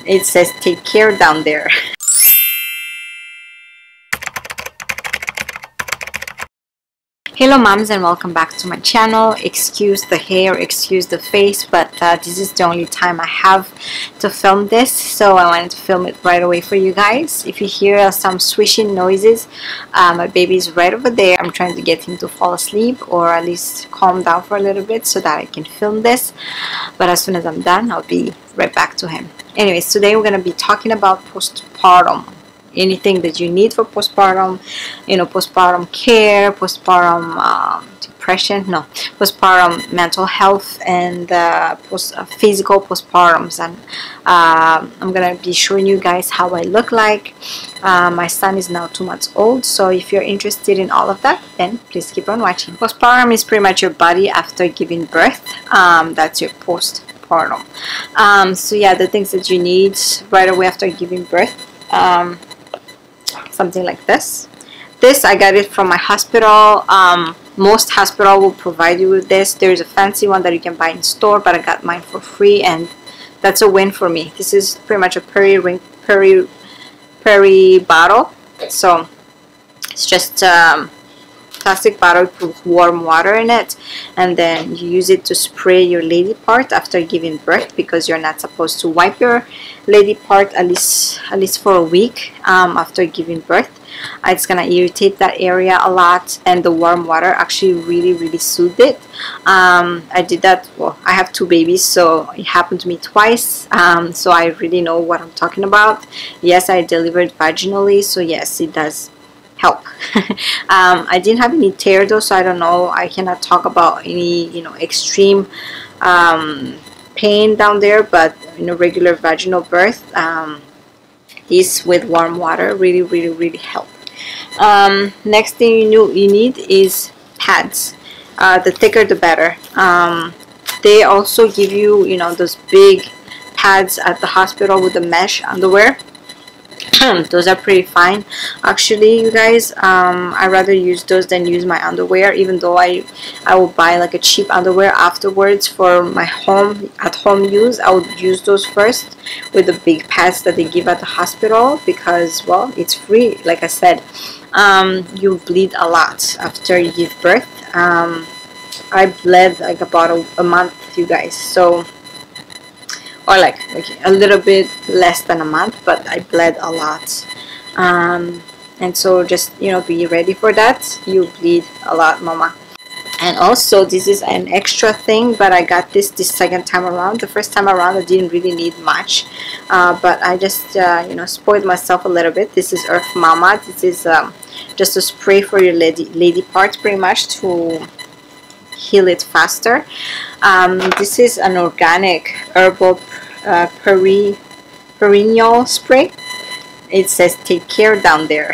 It says take care down there. Hello moms, and welcome back to my channel. Excuse the hair, excuse the face, but this is the only time I have to film this, so I wanted to film it right away for you guys. If you hear some swishing noises, my baby is right over there. I'm trying to get him to fall asleep or at least calm down for a little bit so that I can film this, but as soon as I'm done, I'll be right back to him. Anyways, today we're going to be talking about postpartum. Anything that you need for postpartum, you know, postpartum care, postpartum depression, no, postpartum mental health, and physical postpartums. And I'm gonna be showing you guys how I look like. My son is now 2 months old, so if you're interested in all of that, then please keep on watching. Postpartum is pretty much your body after giving birth. That's your postpartum. So yeah, the things that you need right away after giving birth. Something like this. I got it from my hospital. Most hospital will provide you with this. There's a fancy one that you can buy in store, but I got mine for free, and that's a win for me. This is pretty much a Peri bottle. So it's just plastic bottle with warm water in it, and then you use it to spray your lady part after giving birth, because you're not supposed to wipe your lady part at least for a week after giving birth. It's gonna irritate that area a lot, and the warm water actually really soothed it. I did that. Well, I have 2 babies, so it happened to me twice, so I really know what I'm talking about. Yes, I delivered vaginally, so yes, it does help. I didn't have any tear though, so I don't know, I cannot talk about any, you know, extreme pain down there, but you know, regular vaginal birth, is with warm water really help. Next thing you need is pads. The thicker the better. They also give you, you know, those big pads at the hospital with the mesh underwear. Those are pretty fine actually, you guys. I rather use those than use my underwear, even though I will buy like a cheap underwear afterwards for my at home use. I would use those first with the big pads that they give at the hospital, because, well, it's free. Like I said, you bleed a lot after you give birth. I bled like about a month, you guys, so, or like a little bit less than a month, but I bled a lot. And so just, you know, be ready for that. You bleed a lot, mama. And also, this is an extra thing, but I got this second time around. The first time around I didn't really need much, but I just you know, spoiled myself a little bit. This is Earth Mama. This is just a spray for your lady parts, pretty much, to heal it faster. This is an organic herbal perennial spray. It says take care down there.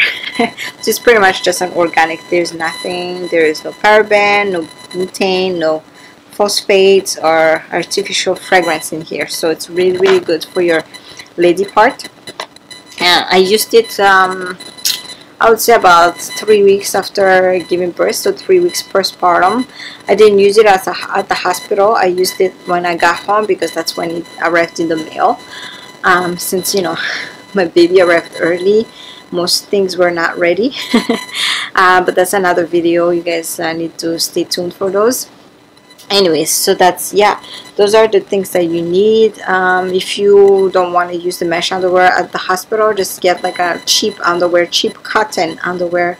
This is pretty much just an organic. There's nothing, there is no paraben, no butane, no phosphates or artificial fragrance in here, so it's really good for your lady part. And I used it I would say about 3 weeks after giving birth, so 3 weeks postpartum. I didn't use it at the hospital. I used it when I got home, because that's when it arrived in the mail. Since, you know, my baby arrived early, most things were not ready. But that's another video. You guys need to stay tuned for those. Anyways, so that's, yeah, those are the things that you need. If you don't want to use the mesh underwear at the hospital, just get like a cheap underwear, cheap cotton underwear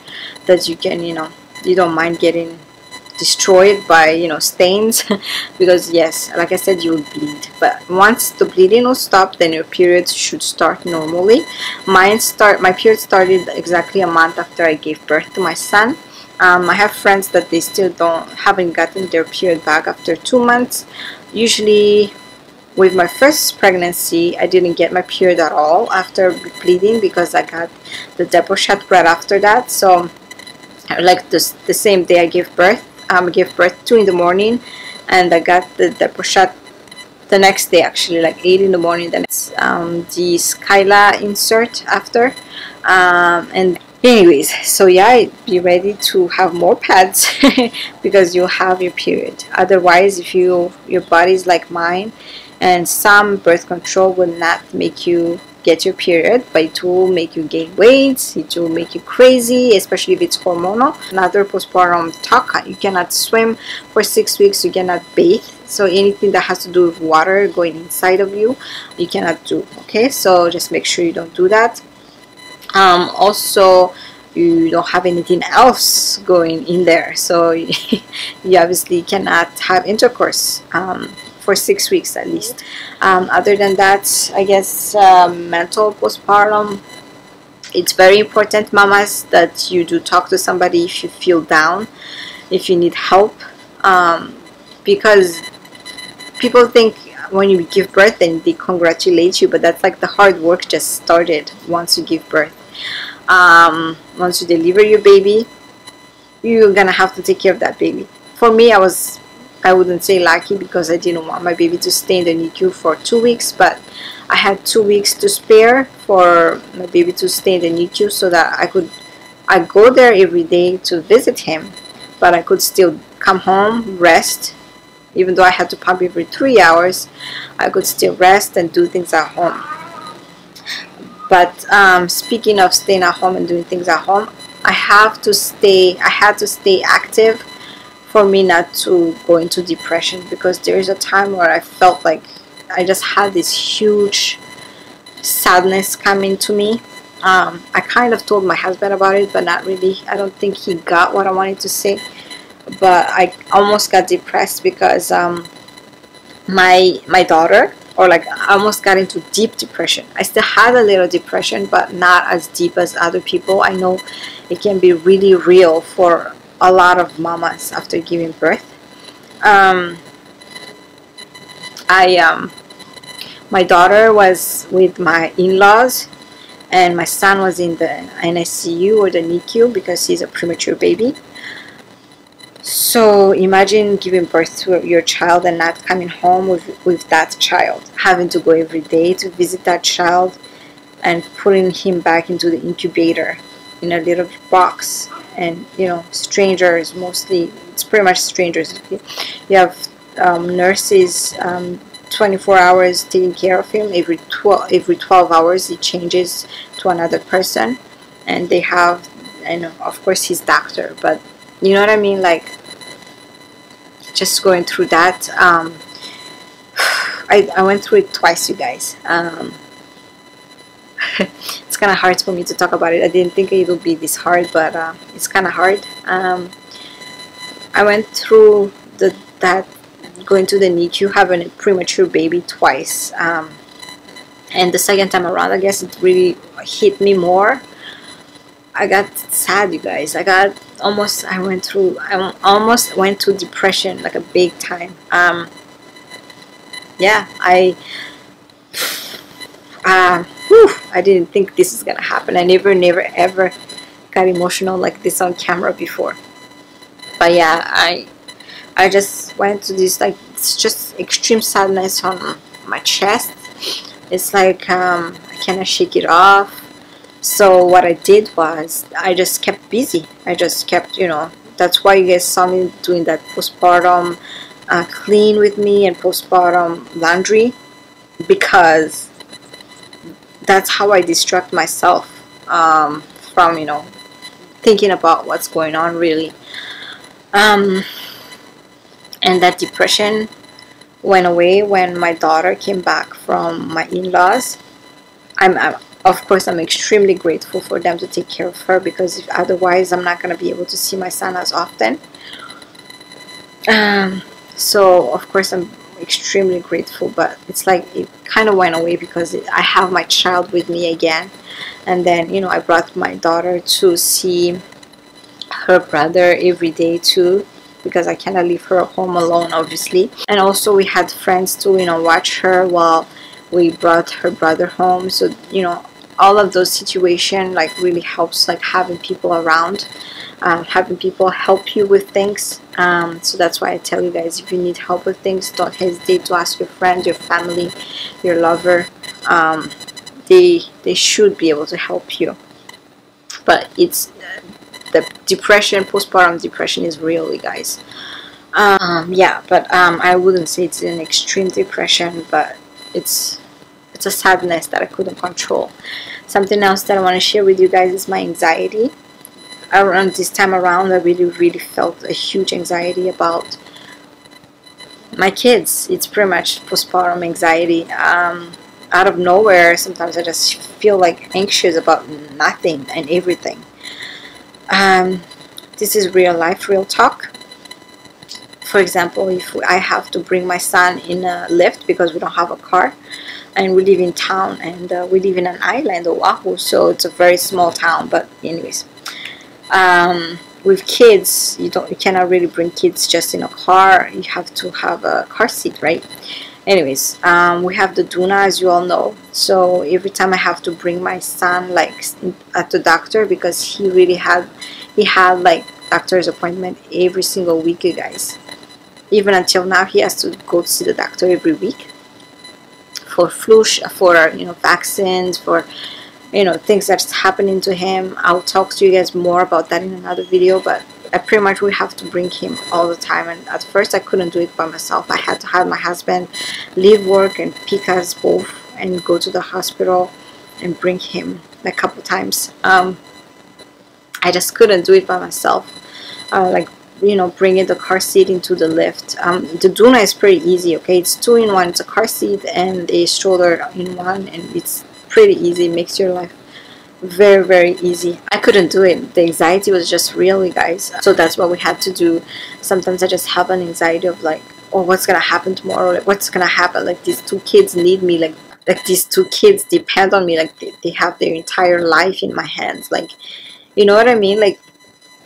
that you can, you know, you don't mind getting destroyed by, you know, stains. Because yes, like I said, you will bleed, but once the bleeding will stop, then your periods should start normally. My period started exactly a month after I gave birth to my son. I have friends that they still haven't gotten their period back after 2 months. Usually with my first pregnancy, I didn't get my period at all after bleeding, because I got the depot shot right after that. So like the same day I gave birth, gave birth 2 in the morning, and I got the depot shot the next day, actually, like 8 in the morning. Then it's the Skyla insert after. And anyways, so yeah, be ready to have more pads because you'll have your period. Otherwise, if your body is like mine And some birth control will not make you get your period, but it will make you gain weight, it will make you crazy, especially if it's hormonal. Another postpartum talk: you cannot swim for 6 weeks, you cannot bathe, so anything that has to do with water going inside of you, you cannot do. Okay, so just make sure you don't do that. Also, you don't have anything else going in there, so you obviously cannot have intercourse for 6 weeks at least. Other than that, I guess mental postpartum, it's very important, mamas, that you do talk to somebody if you feel down, if you need help, because people think when you give birth then they congratulate you, but that's like the hard work just started once you give birth. Once you deliver your baby, you're gonna have to take care of that baby. For me, I wouldn't say lucky, because I didn't want my baby to stay in the NICU for 2 weeks, but I had 2 weeks to spare for my baby to stay in the NICU, so that I go there every day to visit him, but I could still come home, rest. Even though I had to pump every 3 hours, I could still rest and do things at home. But speaking of staying at home and doing things at home, I had to stay active for me not to go into depression, because there is a time where I felt like I just had this huge sadness coming to me. I kind of told my husband about it, but not really. I don't think he got what I wanted to say, but I almost got depressed because my daughter, or like I almost got into deep depression. I still had a little depression, but not as deep as other people. I know it can be really real for a lot of mamas after giving birth. My daughter was with my in-laws, and my son was in the NICU or the NICU because he's a premature baby. So imagine giving birth to your child and not coming home with that child, having to go every day to visit that child and putting him back into the incubator in a little box. And you know, strangers, mostly it's pretty much strangers. You have nurses 24 hours taking care of him. Every 12 hours it changes to another person, and they have, and of course his doctor, but you know what I mean, like just going through that. I went through it twice, you guys. It's kind of hard for me to talk about it. I didn't think it would be this hard, but it's kind of hard. I went through that going to the NICU, having a premature baby twice, and the second time around, I guess it really hit me more. I got sad, you guys. I almost went to depression, like a big time. Yeah, I didn't think this is gonna happen. I never ever got emotional like this on camera before. But yeah, I just went to this, like, it's just extreme sadness on my chest. It's like I cannot shake it off. So what I did was I just kept busy. I just kept, you know, that's why you guys saw me doing that postpartum clean with me and postpartum laundry, because that's how I distract myself from, you know, thinking about what's going on really. And that depression went away when my daughter came back from my in-laws. Of course, I'm extremely grateful for them to take care of her, because otherwise I'm not going to be able to see my son as often. So of course I'm extremely grateful, but it's like it kind of went away because I have my child with me again. And then, you know, I brought my daughter to see her brother every day too, because I cannot leave her home alone, obviously. And also we had friends to, you know, watch her while we brought her brother home. So, you know, all of those situations like really helps, like having people around, having people help you with things. So that's why I tell you guys, if you need help with things, don't hesitate to ask your friend, your family, your lover. They should be able to help you. But it's the depression, postpartum depression is real, you guys. Yeah, but I wouldn't say it's an extreme depression, but it's a sadness that I couldn't control. Something else that I want to share with you guys is my anxiety. Around this time around, I really felt a huge anxiety about my kids. It's pretty much postpartum anxiety. Out of nowhere, sometimes I just feel like anxious about nothing and everything. This is real life, real talk. For example, if I have to bring my son in a lift because we don't have a car, and we live in town, and we live in an island, Oahu, so it's a very small town. But anyways, with kids, you cannot really bring kids just in a car. You have to have a car seat, right? Anyways, we have the Duna, as you all know. So every time I have to bring my son like at the doctor, because he had like doctor's appointment every single week, you guys. Even until now, he has to go to see the doctor every week for flu, for vaccines, for things that's happening to him. I'll talk to you guys more about that in another video, but I pretty much would have to bring him all the time, and at first I couldn't do it by myself. I had to have my husband leave work and pick us both and go to the hospital and bring him a couple times. I just couldn't do it by myself, like bringing the car seat into the lift. The Duna is pretty easy, okay? It's 2-in-1. It's a car seat and a stroller in one, and it's pretty easy. It makes your life very easy. I couldn't do it. The anxiety was just real, you guys. So that's what we had to do. Sometimes I just have an anxiety of like, oh, what's gonna happen tomorrow? Like, what's gonna happen? Like, these 2 kids need me. Like these 2 kids depend on me. Like they have their entire life in my hands. Like, you know what I mean? Like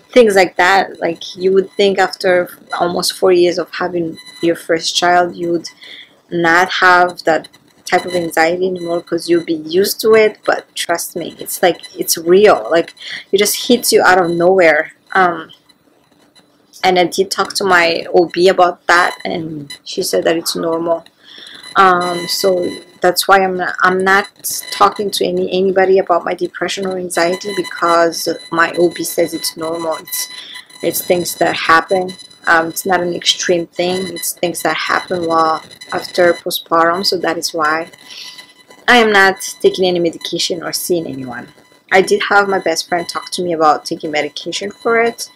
things like that. Like, you would think after almost 4 years of having your first child, you would not have that type of anxiety anymore because you'll be used to it. But trust me, it's like, it's real. Like, it just hits you out of nowhere. And I did talk to my OB about that, and she said that it's normal. So that's why I'm not talking to anybody about my depression or anxiety, because my OB says it's normal. It's things that happen. It's not an extreme thing. It's things that happen while after postpartum. So that is why I am not taking any medication or seeing anyone. I did have my best friend talk to me about taking medication for it.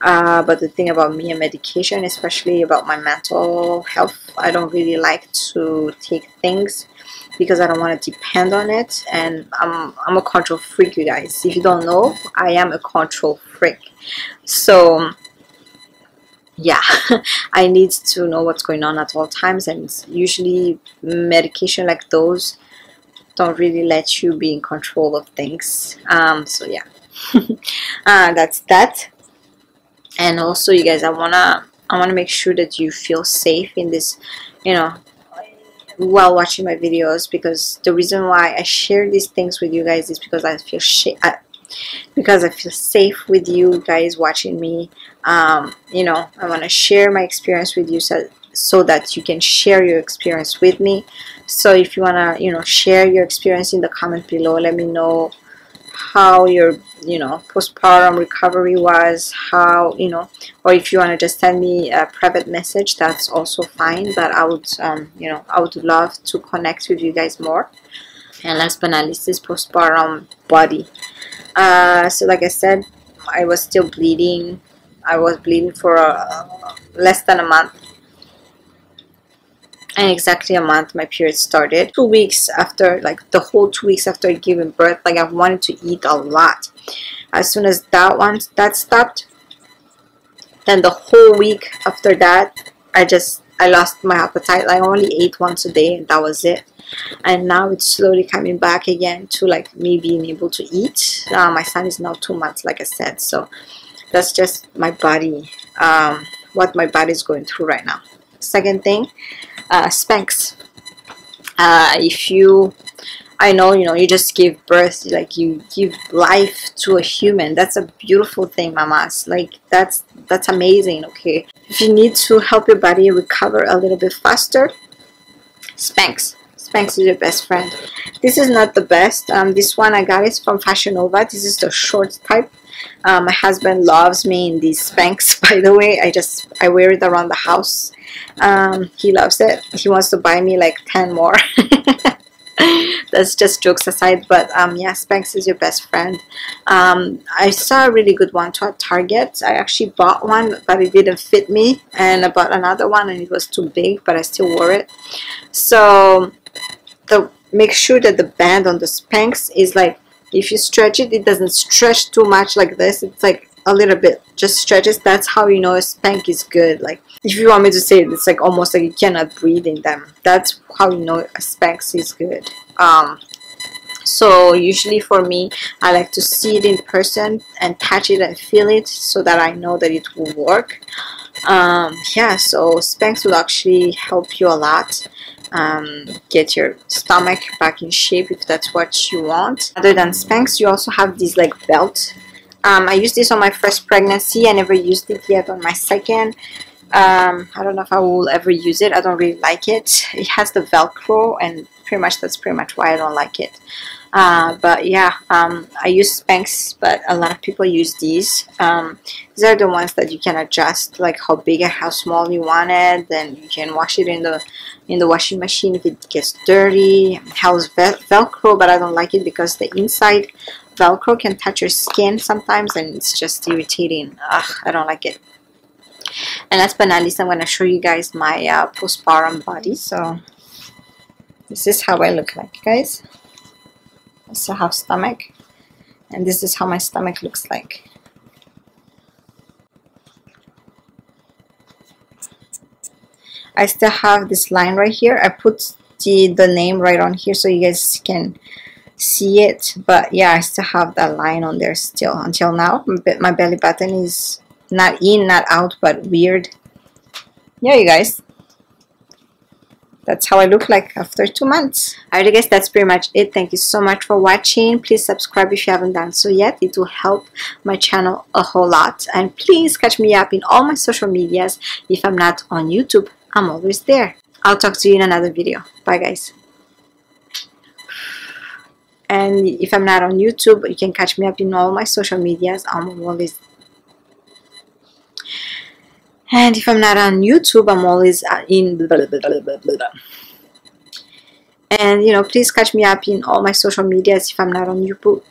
But the thing about me and medication, especially about my mental health, I don't really like to take things because I don't want to depend on it. And I'm a control freak, you guys. If you don't know, I am a control freak. So yeah, I need to know what's going on at all times, and usually medication like those don't really let you be in control of things. So yeah, that's that. And also, you guys, I wanna make sure that you feel safe in this, while watching my videos, because the reason why I share these things with you guys is because I feel safe with you guys watching me. I want to share my experience with you so that you can share your experience with me. So if you want to share your experience in the comment below, let me know how your postpartum recovery was, how or if you want to just send me a private message, that's also fine. But I would I would love to connect with you guys more. And last but not least is postpartum body. So like I said, I was still bleeding. I was bleeding for less than a month, and exactly a month my period started. 2 weeks after, like the whole 2 weeks after giving birth, like I wanted to eat a lot. As soon as that stopped, then the whole week after that, I lost my appetite. Like, I only ate once a day, and that was it. And now it's slowly coming back again to like me being able to eat. My son is now 2 months, like I said. So that's just my body, what my body is going through right now. Second thing, Spanx. I know, you just give birth, like you give life to a human. That's a beautiful thing, mamas. Like, that's amazing, okay? If you need to help your body recover a little bit faster, Spanx. Spanx is your best friend. This is not the best. This one I got is from Fashion Nova. This is the short type. My husband loves me in these Spanx, by the way. I wear it around the house. He loves it. He wants to buy me like 10 more. That's just jokes aside, but yeah, Spanx is your best friend. I saw a really good one at Target. I actually bought one, but it didn't fit me, and I bought another one and it was too big, but I still wore it. So make sure that the band on the Spanx is like, if you stretch it, it doesn't stretch too much like this. It's like a little bit just stretches. That's how you know a Spanx is good. Like, if you want me to say it, it's like almost like you cannot breathe in them. That's how you know a Spanx is good. So usually for me, I like to see it in person and touch it and feel it so that I know that it will work. Yeah, so Spanx will actually help you a lot. Get your stomach back in shape if that's what you want. Other than Spanx, you also have these like belt. I used this on my first pregnancy. I never used it yet on my second. I don't know if I will ever use it. I don't really like it. It has the Velcro, and that's pretty much why I don't like it. But yeah, I use Spanx, but a lot of people use these. These are the ones that you can adjust, like how big and how small you want it. Then you can wash it in the washing machine if it gets dirty. It has Velcro, but I don't like it because the inside Velcro can touch your skin sometimes, and it's just irritating. Ugh, I don't like it. And last but not least, I'm going to show you guys my postpartum body. So this is how I look like, guys. I still have stomach, and this is how my stomach looks like. I still have this line right here. I put the name right on here so you guys can see it, but yeah, I still have that line on there still until now. My belly button is not in, not out, but weird. Yeah, you guys, that's how I look like after 2 months. Alright guys, that's pretty much it. Thank you so much for watching. Please subscribe if you haven't done so yet. It will help my channel a whole lot. And please catch me up in all my social medias. If I'm not on YouTube, I'm always there. I'll talk to you in another video. Bye guys. And if I'm not on YouTube, you can catch me up in all my social medias. I'm always. And if I'm not on YouTube, I'm always in blah, blah, blah, blah, blah, blah. And you know, please catch me up in all my social medias if I'm not on YouTube.